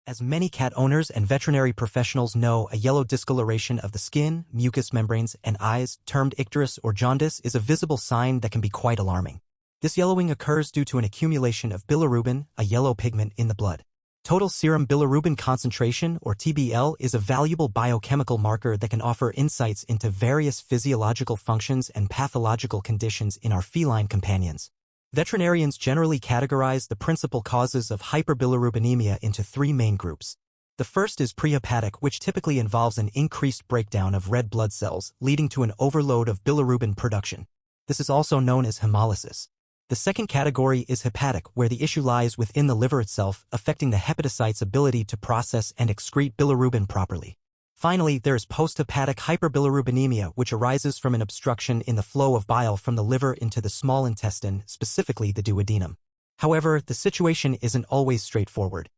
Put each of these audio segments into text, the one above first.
As many cat owners and veterinary professionals know, a yellow discoloration of the skin, mucous membranes, and eyes, termed icterus or jaundice, is a visible sign that can be quite alarming. This yellowing occurs due to an accumulation of bilirubin, a yellow pigment, in the blood. Total serum bilirubin concentration, or TBL, is a valuable biochemical marker that can offer insights into various physiological functions and pathological conditions in our feline companions. Veterinarians generally categorize the principal causes of hyperbilirubinemia into three main groups. The first is prehepatic, which typically involves an increased breakdown of red blood cells, leading to an overload of bilirubin production. This is also known as hemolysis. The second category is hepatic, where the issue lies within the liver itself, affecting the hepatocyte's ability to process and excrete bilirubin properly. Finally, there is posthepatic hyperbilirubinemia, which arises from an obstruction in the flow of bile from the liver into the small intestine, specifically the duodenum. However, the situation isn't always straightforward.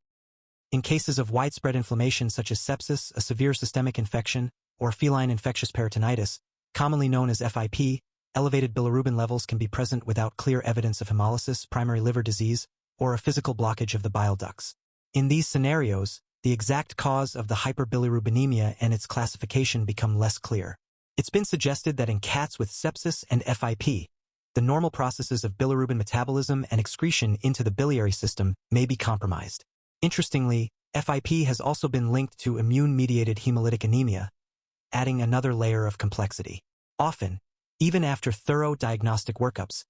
In cases of widespread inflammation such as sepsis, a severe systemic infection, or feline infectious peritonitis, commonly known as FIP, elevated bilirubin levels can be present without clear evidence of hemolysis, primary liver disease, or a physical blockage of the bile ducts. In these scenarios, the exact cause of the hyperbilirubinemia and its classification become less clear. It's been suggested that in cats with sepsis and FIP, the normal processes of bilirubin metabolism and excretion into the biliary system may be compromised. Interestingly, FIP has also been linked to immune-mediated hemolytic anemia, adding another layer of complexity. Often, even after thorough diagnostic workups,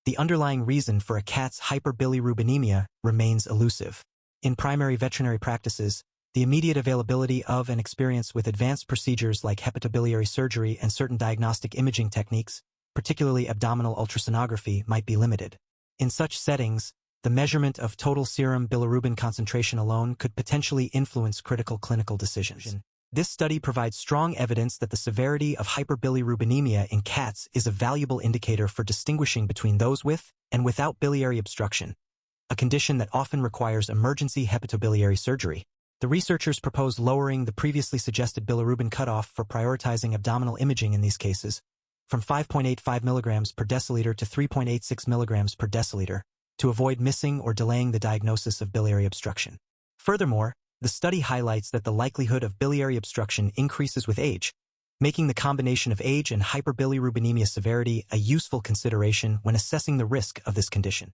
the underlying reason for a cat's hyperbilirubinemia remains elusive. In primary veterinary practices, the immediate availability of and experience with advanced procedures like hepatobiliary surgery and certain diagnostic imaging techniques, particularly abdominal ultrasonography, might be limited. In such settings, the measurement of total serum bilirubin concentration alone could potentially influence critical clinical decisions. This study provides strong evidence that the severity of hyperbilirubinemia in cats is a valuable indicator for distinguishing between those with and without biliary obstruction, a condition that often requires emergency hepatobiliary surgery. The researchers proposed lowering the previously suggested bilirubin cutoff for prioritizing abdominal imaging in these cases from 5.85 mg per deciliter to 3.86 mg per deciliter to avoid missing or delaying the diagnosis of biliary obstruction. Furthermore, the study highlights that the likelihood of biliary obstruction increases with age, making the combination of age and hyperbilirubinemia severity a useful consideration when assessing the risk of this condition.